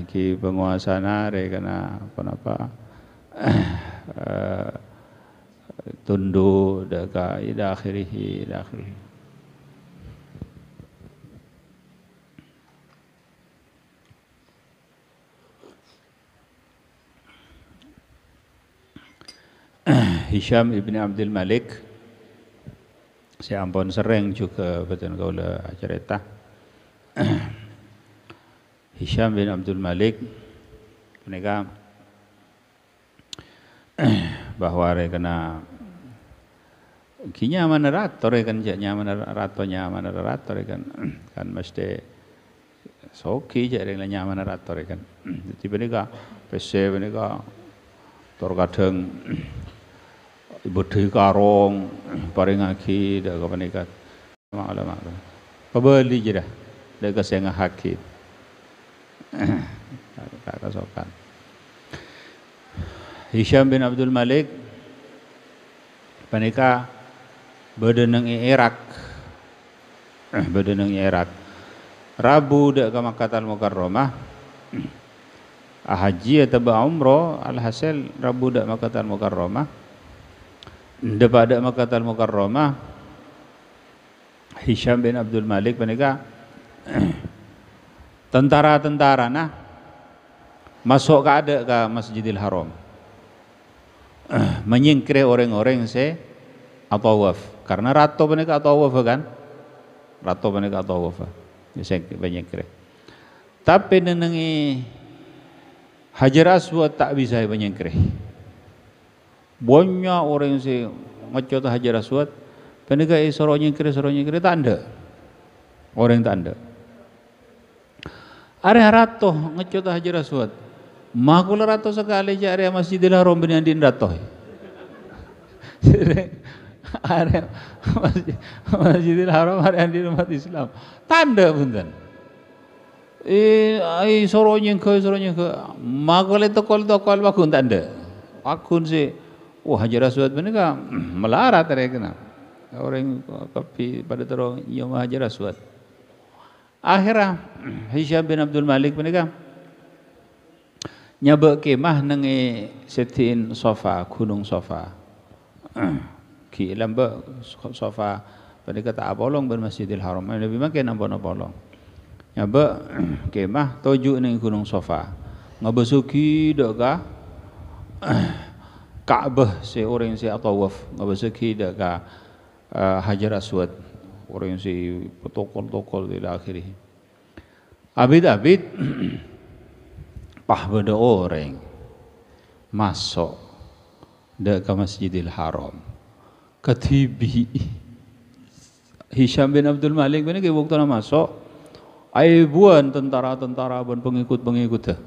[SPEAKER 1] ki penguasana rekena apa tunduk deka ila akhirih. Hisham ibn Abdul Malik saya ampun sering juga betul kau cerita Hisham bin Abdul Malik mereka bahwa mereka kena kinya mana rator kan nyaman rator kan mesti soki jadi nyaman rator kan jadi mereka pese mereka terkadang berdiri karong paring aki dah ke mereka maklum pebeli je dah dah kesengah hakit tak kesokan. Hisham bin Abdul Malik mereka berdenang Irak Rabu dak ke Makkah Mukarramah haji atau umrah alhasil Rabu dak Makkah Mukarramah depa dak Makkah Mukarramah Hisham bin Abdul Malik mereka tentara-tentara nah masuk ke Masjidil Haram menyingkir orang-orang se tawaf karena ratu mereka tawaf kan menyingkir tapi nenengi Hajar Aswad tak bisa menyingkir banyak orang se ngecot Hajar Aswad mereka suruh nyingkir tak ada orang tak ada area ratu ngecot Hajar Aswad makul ratu sekali je area Masjidil Haram bin Andin ratu area Masjidil Haram area di umat Islam tanda punten sorongnya ke makul tokol wakun tanda wakun si Hajar Aswad mereka melarat mereka orang kopi pada terong nyoma Hajar Aswad akhirnya Hisham bin Abdul Malik mereka nyabak kemah nengi setin sofa gunung sofa ki lamba sofa mereka tak bolong ber Masjidil Haram lebih makin nampak bolong nyabak kemah tuju nengi gunung sofa ngabesuki dak ka Ka'bah si orang si tawaf ngabesuki dak ka Hajar Aswad orang si tokol ila akhirih abid pah beda orang masuk ke Masjidil Haram ketibi Hisham bin Abdul Malik ini waktu masuk aibuan tentara-tentara dan pengikut-pengikut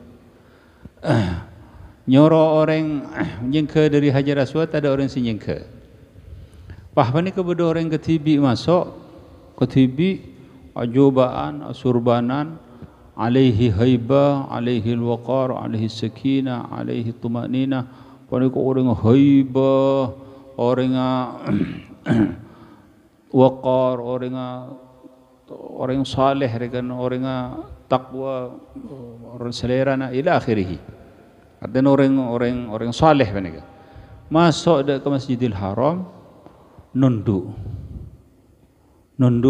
[SPEAKER 1] nyoro orang nyengke dari Hajar Aswad ada orang si nyengke pah ini kepada orang ketibi masuk ketibi ajubaan asurbanan alaihi haibah, alaihi al-waqar, alaihi sakinah, alaihi tumanina. Mereka orang haibah, orang waqar, orang saleh, orang takwa, orang selera ila akhirih. Artinya orang saleh mereka. Masuk ke Masjidil Haram nunduk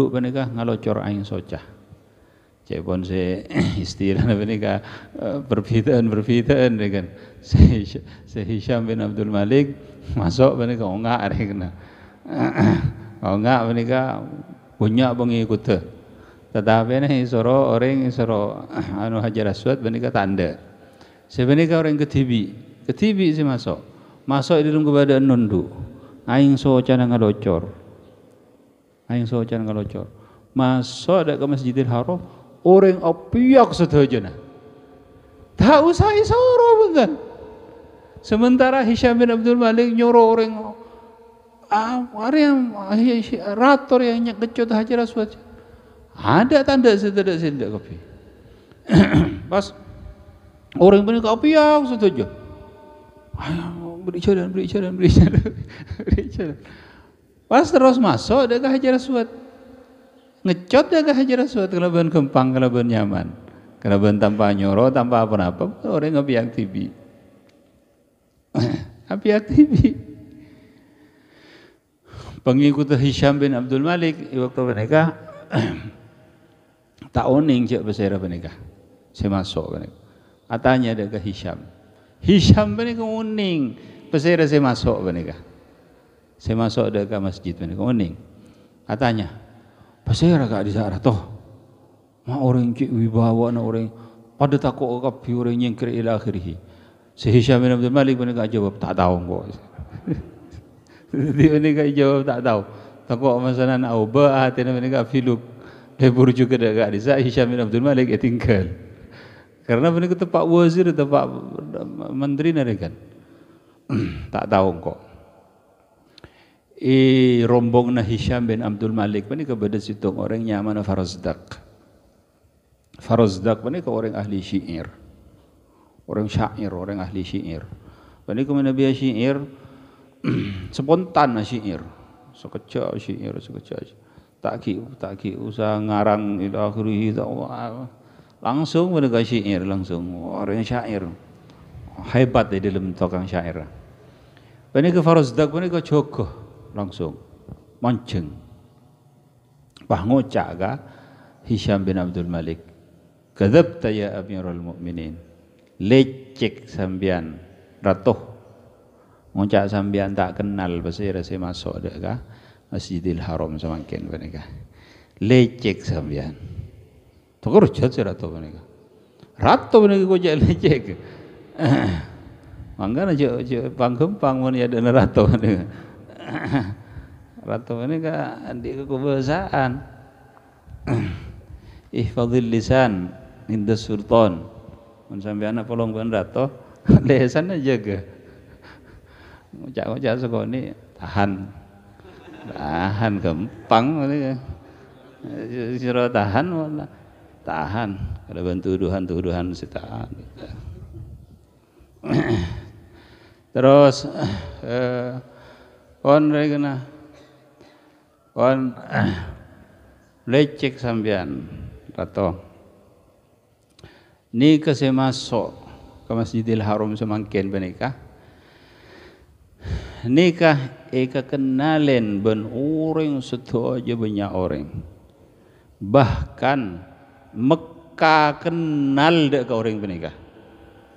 [SPEAKER 1] mereka ngalocor aing socah. Cepon se istilah mereka berbedaan dengan se Hisham bin Abdul Malik masuk mereka enggak mereka punya pengikut tetapi ini suruh orang suruh anu Hajar Aswad mereka tanda sebenarnya orang ketibi si masuk di dalam keadaan nunduk aing socan ngalocor masuk ke Masjidil Haram orang apiak setuju tak usah isoro bukan sementara Hisham bin Abdul Malik nyuruh orang yang rator yang nyekecut Hajar Aswad ada tanda setedak kopi pas orang benar apiak setuju beri jalan pas terus masuk dekat Hajar Aswad ngecot dekat Hajar Aswad kelaban kempang kelaban nyaman kelaban tanpa nyoro tanpa apa-apa orang apiak tibi pengikut Hisham bin Abdul Malik waktu mereka tak oning cek besera mereka saya masuk mereka katanya dekat Hisham mereka oning besera saya masuk mereka saya masuk dekat masjid mereka oning katanya besera gak di sana toh ma orang cik wibawa na orang pada takut kabeh orang nyengker ila akhirih. Si Hisham bin Abdul Malik menika jawab tak tahu kok. Dia menika jawab tak tahu. Takut masanan auba atina menika filuk. Dia burju ke dekat desa Hisham bin Abdul Malik tinggal. Karena menika tempat wazir, tempat menteri kan. Tak tahu kok. Rombongna Hisham bin Abdul Malik menika pada situ orangnya mana Farazdak. Farazdak menika orang ahli syair. Orang syair, orang ahli syair. Menika mana biasa syair spontan syair. Sekejap syair, sekejap. Tak ki usah ngarang ila akhirih langsung menika syair langsung orang syair. Hebat di dalam tukang syair. Menika Farazdak menika jogoh langsung mancing. Bah ngocak ka Hisham bin Abdul Malik. Kadzabta ya Amirul Mukminin. Lecek sambian ratuh. Ngocak sambian tak kenal pasir saya masuk dak ka Masjidil Haram samangken menika. Lecek sambian. Tokor jat ratuh menika. Ratuh menika ngocak lecek. Mangga aja panggempang mun ya dana ratuh menika. Ratuh menika di kekuasaan. Ihfadhil lisan inda sultan. Mun sampai anak polong ban ratuh, lesan jaga. Ngocak-ngocak sekoni tahan. Tahan gampang menika. Sira tahan wala tahan. Kada bantu tuduhan sitahan. Terus on regana on lecek sambian ratuh. Ni kasi masuk ke Masjidil Haram semangkin menika. Nikah kenalen ben orang setuju banyak orang. Bahkan Mekah kenal dek ke orang menika.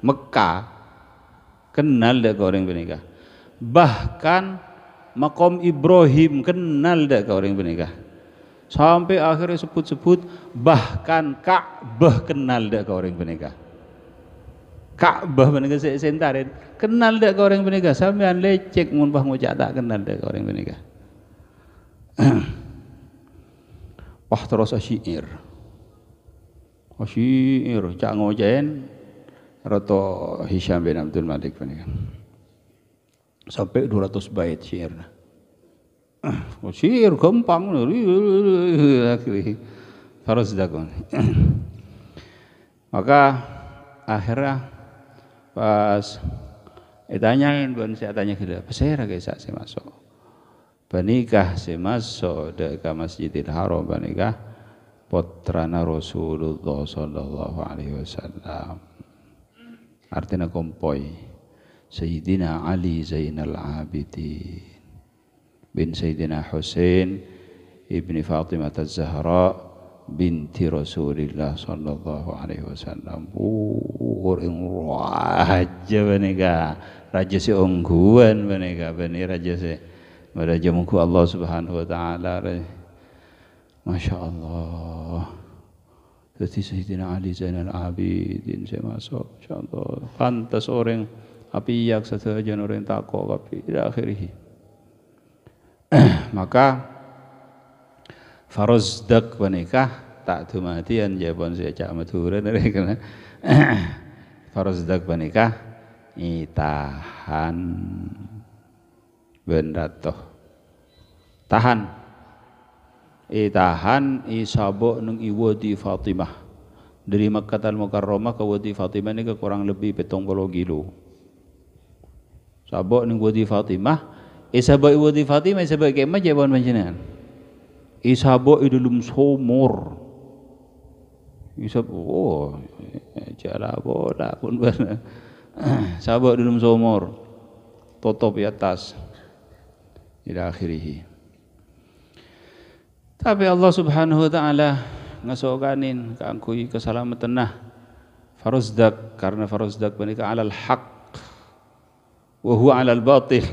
[SPEAKER 1] Mekah kenal dek ke orang menika. Bahkan Makom Ibrahim kenal dek ke orang menika. Sampai akhirnya sebut-sebut bahkan Ka'bah kenal dak ke orang menika. Ka'bah menika sentarin kenal dak ke orang menika sampean lecek mun bah ngocak tak kenal dak ke orang menika. Wah terus syair. Syair cak ngojain rato Hisham bin Abdul Malik menika. Sampai 200 bait syairna. Syair gampang akhirnya Farazdak. Maka akhirnya pas ditanyain ban saya tanya kita pasera guys saya masuk banikah saya masuk ke Masjidil Haram banikah putrana Rasulullah sallallahu alaihi wasallam artinya kompoi Sayyidina Ali Zainal Abidin bin Sayyidina Husain ibni Fatimah Az-Zahra binti Rasulillah sallallahu alaihi wasallam. Orang raja menika, raja si ungguan menika, bani raja si raja muku Allah Subhanahu wa taala. Masya Allah. Jadi Sayyidina Ali Zainal Abidin saya masuk, Masya Allah. Pantas orang api yak saja orang takut tapi ila akhirih. Maka Farazdak menikah tak tumatian jawaban saya cak matura dari kena Farazdak menikah tahan benratoh tahan sabok nung iwadi Fatimah dari Makkah Al-Mukarramah ke Wadi Fatimah ini kurang lebih 70 kilo. Sabok nung Wadi Fatimah Isabok Wadi Fatimah isabok kemah jawaban panjenengan. Isabok dalam sumur. Isabok jala bola pun benar. Sabok dalam sumur. Tutup di atas. Ila akhirih. Tapi Allah Subhanahu wa taala ngasokanin kaangkui keselamatan Farazdak karena Farazdak menika alal haq wa huwa 'alal batil.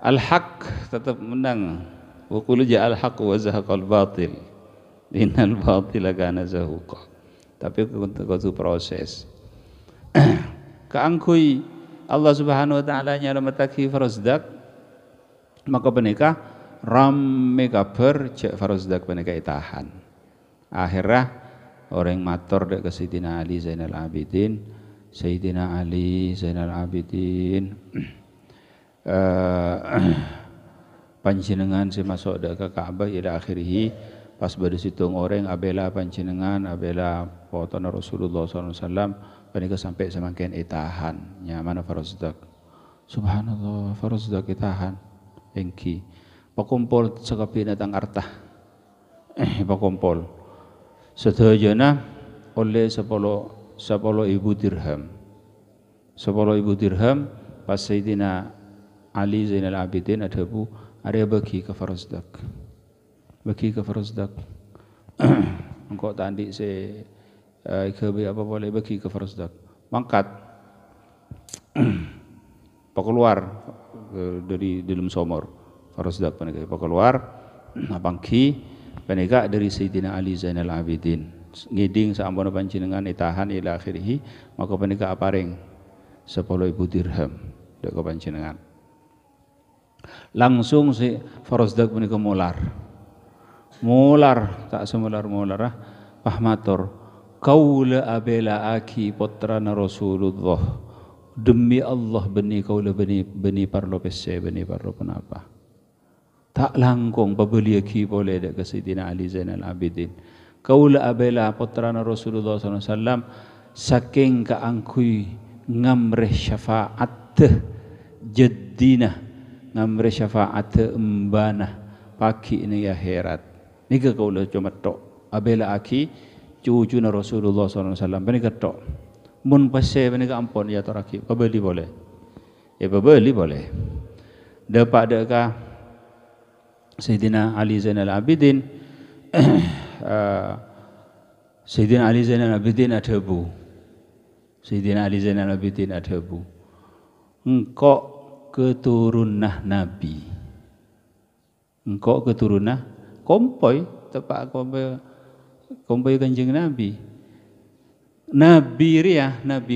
[SPEAKER 1] Al-haq tetap menang. Wa qul ja'al haqq wa zahaqal batil. Innal batila kana zahuqa. tapi kudu proses. Kaangkui Allah Subhanahu wa taala nya mataki farozdak maka penikah rame kabar cek farozdak penikah itahan. Akhirnya orang matur dek ke Sayyidina Ali Zainal Abidin, Sayyidina Ali Zainal Abidin panjenengan si masuk dek ke Ka'bah ila akhirih pas pada situng orang abela panjenengan abela foto Rasulullah SAW panika sampai semakin itahan nyaman farozdak. Subhanallah farozdak itahan engki pakumpul sakapi datang artah pakumpul sedayana oleh 10.000 dirham 10.000 dirham pas Sayyidina Ali Zainal Abidin ada bu area bagi ke farozdak engkau tadi se ikhabi apa boleh bagi ke farozdak mangkat keluar dari dalam somor farozdak panika keluar pangki panika dari Sayyidina Ali Zainal Abidin ngiding saambana panjenengan itahan ila akhirih maka panika aparing 10.000 dirham dek panjenengan langsung si farozdak panika mular tak semular pahmatur kaula abela aki putrana Rasulullah demi Allah beni kaula beni parlo pesse beni parlo penapa tak langkung pabeli aki boleh dek ke Sayyidina Ali Zainal Abidin kaula abela putrana Rasulullah SAW saking kaangkui ngamreh syafaat jaddina ngamreh syafaat embana pagi ini ya herat nika kaula cuma tok abela aki cucu Rasulullah SAW panika tok mun pase panika ampun ya taraki pabeli boleh ya pabeli boleh dapat deka Sayyidina Ali Zainal Abidin Sayyidina Ali Zainal Abidin ada bu Sayyidina Ali Zainal Abidin ada bu engkau keturunan Nabi engkau keturunan kompoi tepak kompoi kanjeng Nabi Nabi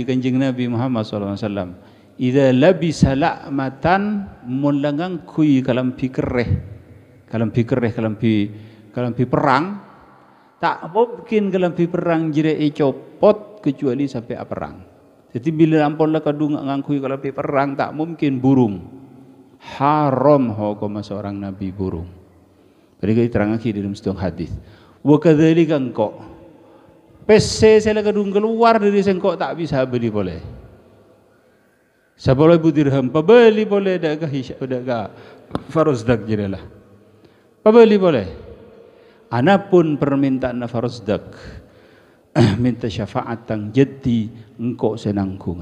[SPEAKER 1] kanjeng Nabi Muhammad SAW idza labisa la'matan mulangang kui kalam pi perang tak mungkin kalam pi perang jire copot kecuali sampai perang jadi bila ampun lah kadung ngangkui kalam pi perang tak mungkin burung haram hukum seorang Nabi burung. Jadi diterangkan di dalam sebuah hadis. Wa kadzalika engkau pesse saya kadung keluar dari sengkok tak bisa beli boleh. 10.000 dirham pabeli boleh dak farozdak jadilah. Pabeli boleh. Anapun permintaan farozdak minta syafaat tang jadi engkau senangkung.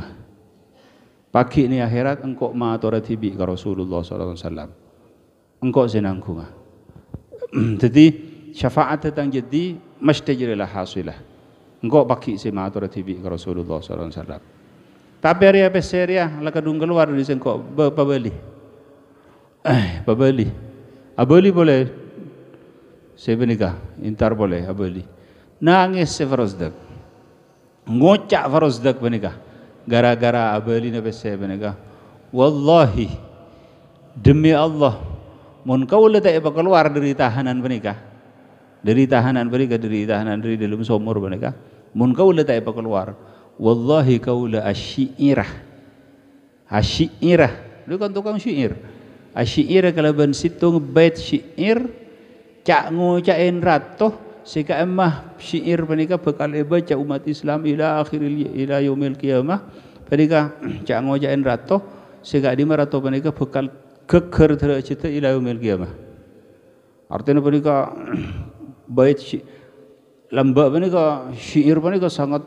[SPEAKER 1] Pagi ini akhirat engkau maatoratibi ke Rasulullah SAW. Engkau senangkung. Jadi syafaat tentang jadi mesti jadilah hasilah. Engkau pakai si maatur tibi ke Rasulullah SAW. Tapi hari apa seria lakadung keluar dari sengkau pabeli. Pabeli. Abeli boleh. Saya menikah intar boleh abeli. Nangis si farozdak. Ngocak farozdak menikah. Gara-gara abeli nabi saya menikah. Wallahi demi Allah mun kaula tak keluar dari tahanan menikah dari tahanan dari dalam sumur menikah mun kaula tak keluar wallahi kaula asyiirah lu kan tukang syair asyiirah kalaban situng bait syair cak ngucain ratoh sika emah syair menikah bakal baca umat Islam ila yaumil qiyamah menikah cak ngucain ratoh sika di marato menikah bakal geger derajat ila yaumil qiyamah. Artinya menika bait lambak menika syair menika sangat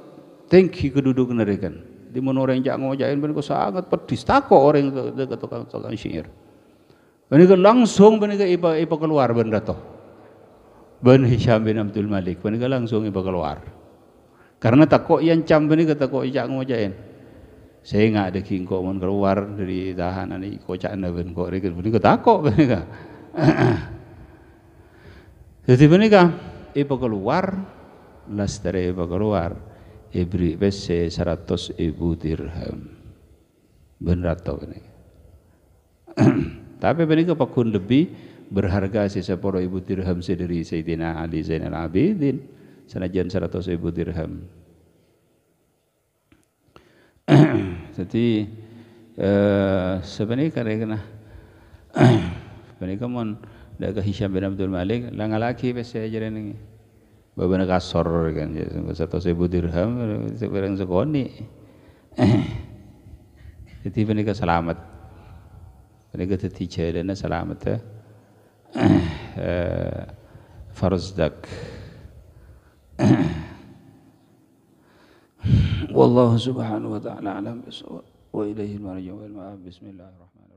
[SPEAKER 1] tinggi kedudukan mereka. Di mun orang jak ngojain menika sangat pedis takok orang ke tukang syair. Menika langsung menika iba keluar benda toh. Ben Hisham bin Abdul Malik menika langsung iba keluar. Karena takok yang cam menika takok jak ngojain. Saya nggak ada kingko mon keluar dari tahanan ini kocak naben kok reken menika takok menika. Jadi menika ibu keluar las dari keluar ibri bese 100.000 dirham bener atau ini. Tapi mereka pakun lebih berharga si 10.000 dirham dari Sayyidina Ali Zainal Abidin senajan 100.000 dirham. Jadi sebenarnya karena sebenarnya mon daga Hisham bin Abdul Malik langalaki bese ajaran ini babana kasor kan 100.000 dirham sebarang sekoni. Jadi mereka selamat, mereka jadi jalan selamat farzdak. Wallahu subhanahu wa ta'ala alam bisawab wa ilaihi al-marji' wal ma'ab. Bismillahirrahmanirrahim.